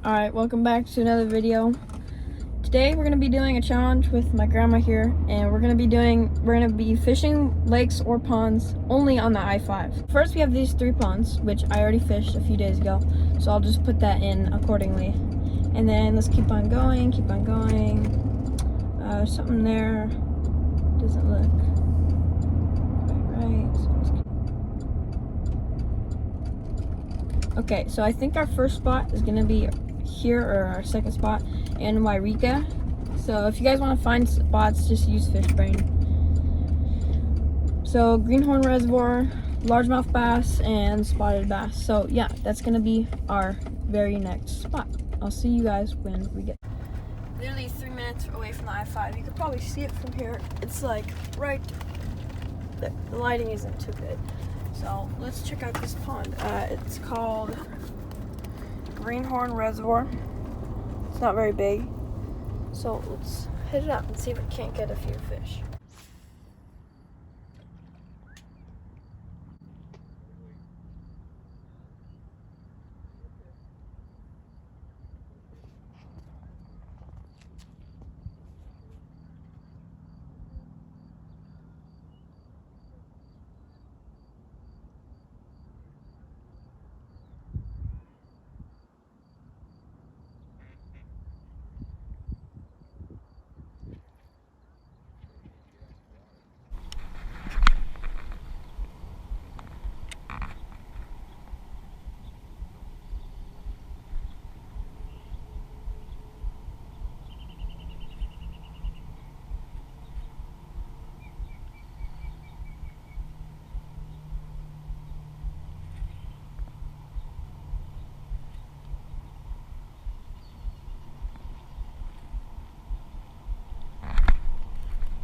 Alright, welcome back to another video. Today we're going to be doing a challenge with my grandma here, and we're going to be fishing lakes or ponds only on the I-5. First we have these 3 ponds, which I already fished a few days ago, so I'll just put that in accordingly. And then let's keep on going. Something there doesn't look quite right. Okay, so I think our first spot is going to be here, or our second spot in Wairika. So if you guys want to find spots, just use Fishbrain. So Greenhorn Reservoir, largemouth bass, and spotted bass. So yeah, that's gonna be our very next spot. I'll see you guys when we get literally 3 minutes away from the I-5. You could probably see it from here. It's like right there. The lighting isn't too good. So let's check out this pond. It's called Greenhorn Reservoir. It's not very big, so let's hit it up and see if we can't get a few fish.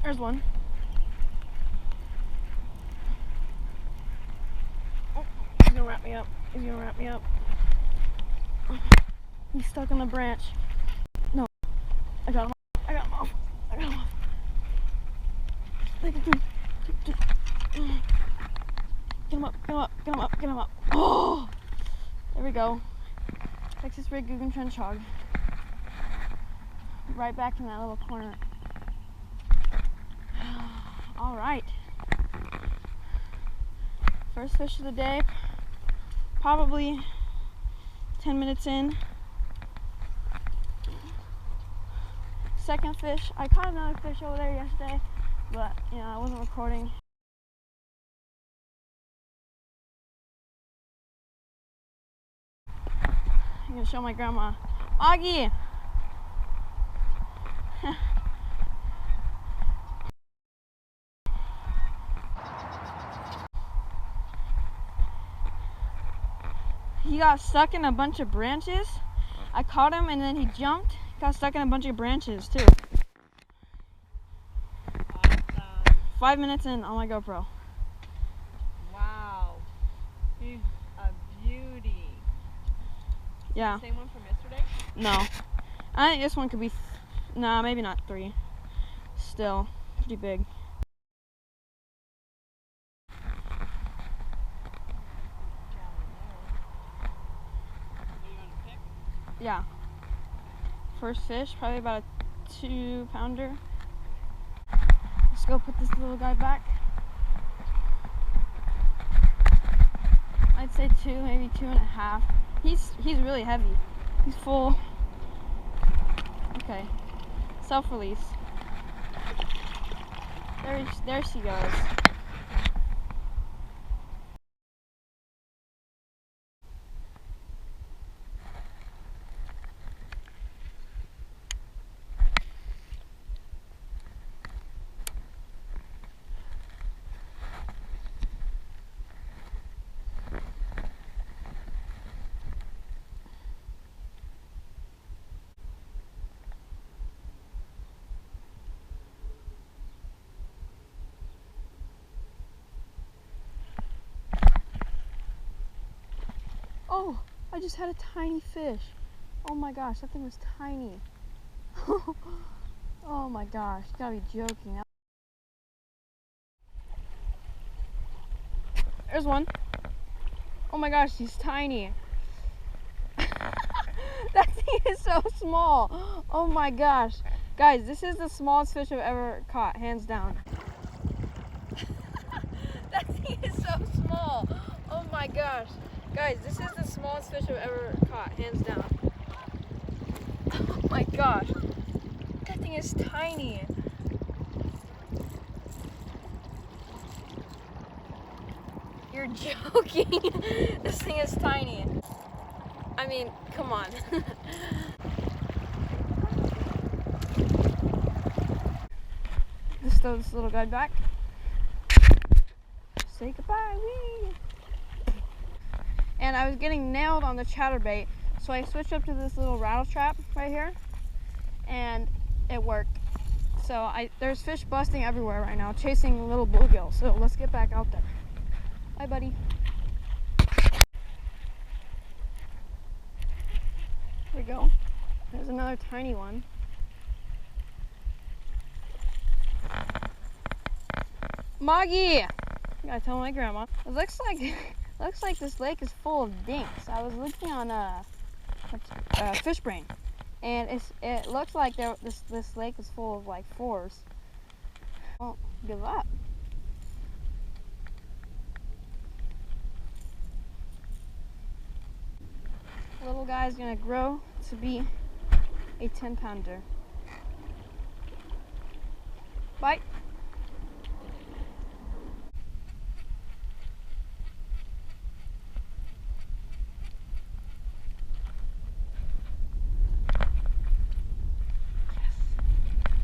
There's one. Oh, he's gonna wrap me up. He's stuck on the branch. No, I got him off. Get him up. Oh, there we go. Texas Red Guggen Trench Hog. Right back in that little corner. All right. First fish of the day. Probably 10 minutes in. Second fish. I caught another fish over there yesterday, but I wasn't recording. I'm gonna show my grandma. Augie! He got stuck in a bunch of branches. I caught him and then he jumped. Got stuck in a bunch of branches too. Awesome. 5 minutes in on my GoPro. Wow. He's a beauty. Yeah. Same one from yesterday? No. I think this one could be, nah, maybe not 3. Still, pretty big. Yeah. First fish, probably about a 2-pounder. Let's go put this little guy back. I'd say 2, maybe 2.5. He's really heavy. He's full. Okay. Self-release. There she goes. Oh, I just had a tiny fish. Oh my gosh, that thing was tiny. Oh my gosh, you gotta be joking. There's one. Oh my gosh, he's tiny. That's the so small. Oh my gosh. Guys, this is the smallest fish I've ever caught, hands down. That thing is so small. Oh my gosh. Guys, this is the smallest fish I've ever caught, hands down. Oh my gosh. That thing is tiny. You're joking. This thing is tiny. I mean, come on. Just throw this little guy back. Say goodbye, wee. And I was getting nailed on the chatterbait, so I switched up to this little rattle trap right here, and it worked. So there's fish busting everywhere right now, chasing little bluegill. So let's get back out there. Bye, buddy. There we go. There's another tiny one. Moggy! I gotta tell my grandma. It looks like this lake is full of dinks. I was looking on Fish Brain, and it looks like this lake is full of like fours. Well, give up. Little guy's gonna grow to be a 10-pounder. Bye.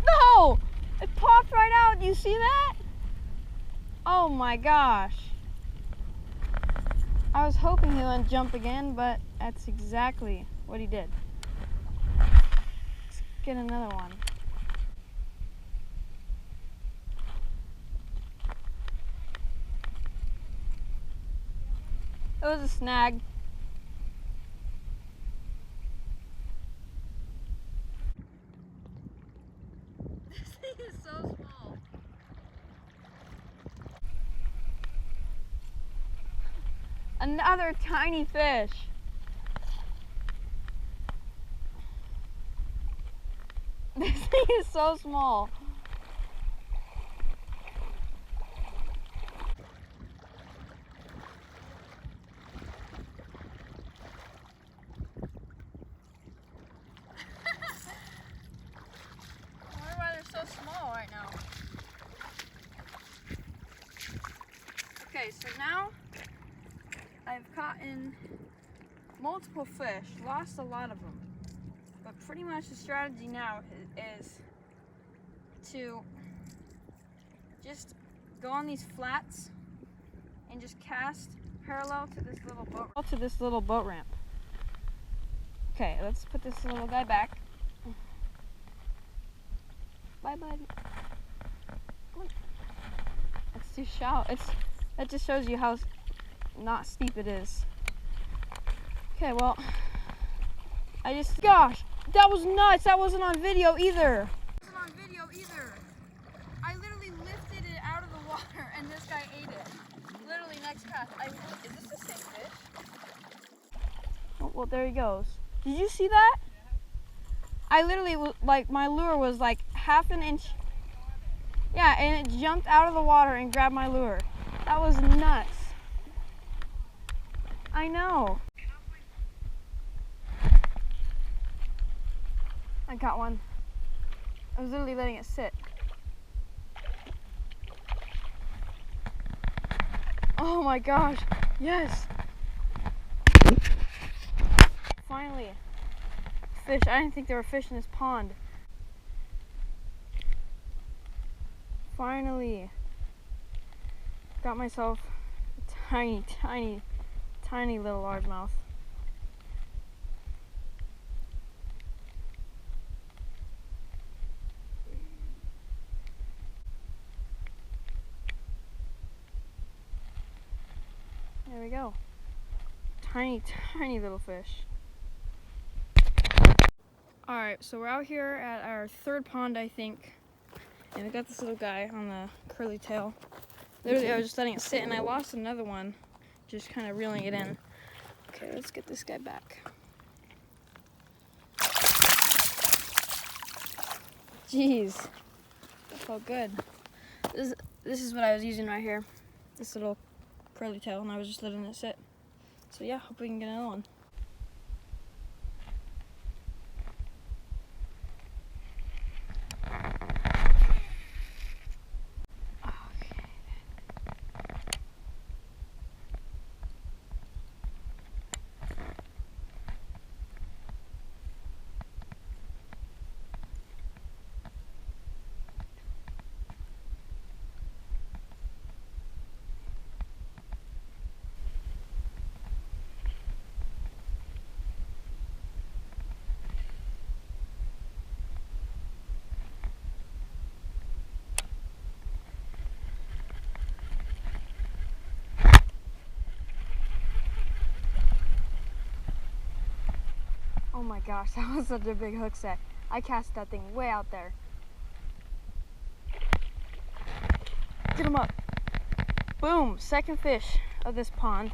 No! It popped right out. Do you see that? Oh my gosh. I was hoping he wouldn't jump again, but that's exactly what he did. Let's get another one. It was a snag. This thing is so small. Another tiny fish. This thing is so small. I wonder why they're so small right now. Okay, so now I've caught in multiple fish, lost a lot of them, but pretty much the strategy now is to just go on these flats and just cast parallel to this little boat ramp. Okay, let's put this little guy back. Bye, buddy. Come on. It's too shallow. That just shows you how not steep it is. Okay, well, gosh, that was nuts. That wasn't on video either. I literally lifted it out of the water and this guy ate it. Literally next cast. Is this the same fish? Oh, well, there he goes. Did you see that? I literally, like, my lure was like half an inch. Yeah, and it jumped out of the water and grabbed my lure. That was nuts. I know. I got one. I was literally letting it sit. Oh my gosh, yes. Finally. Fish. I didn't think there were fish in this pond. Finally. Got myself a tiny, tiny, tiny little largemouth. There we go. Tiny, tiny little fish. Alright, so we're out here at our third pond, I think. And we got this little guy on the curly tail. Literally, I was just letting it sit, and I lost another one, just kind of reeling it in. Okay, let's get this guy back. Jeez, that felt good. This is what I was using right here. This little curly tail, and I was just letting it sit. So yeah, hope we can get another one. Oh my gosh, that was such a big hook set. I cast that thing way out there. Get him up. Boom, second fish of this pond.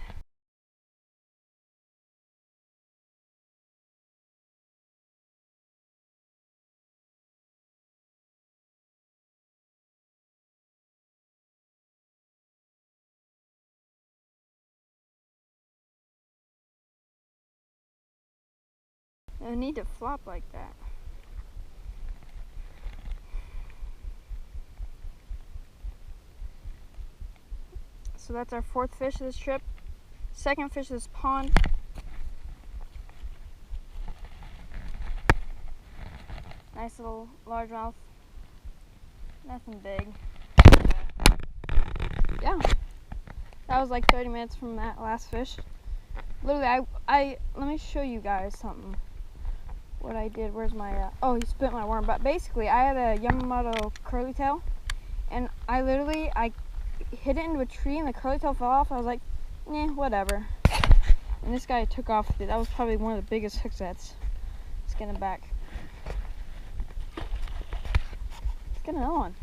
I need to flop like that. So that's our fourth fish of this trip. Second fish of this pond. Nice little largemouth. Nothing big. Yeah. That was like 30 minutes from that last fish. Literally, I let me show you guys something. What I did, where's my, oh, he spit my worm. But basically, I had a Yamamoto curly tail, and I hit it into a tree, and the curly tail fell off. I was like, eh, whatever. And this guy took off with it. That was probably one of the biggest hook sets. Let's get him back. Let's get another one.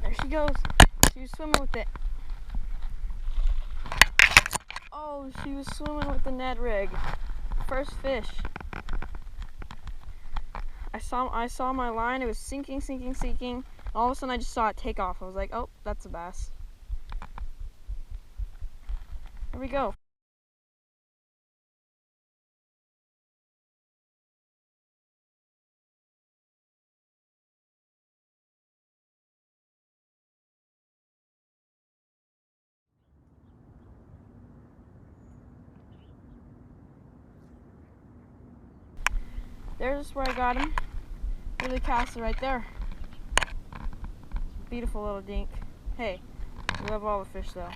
There she goes. She was swimming with it. Oh, she was swimming with the Ned rig. First fish. I saw my line. It was sinking. And all of a sudden, I just saw it take off. I was like, oh, that's a bass. Here we go. There's where I got him. Really cast it right there. Beautiful little dink. Hey, we love all the fish though.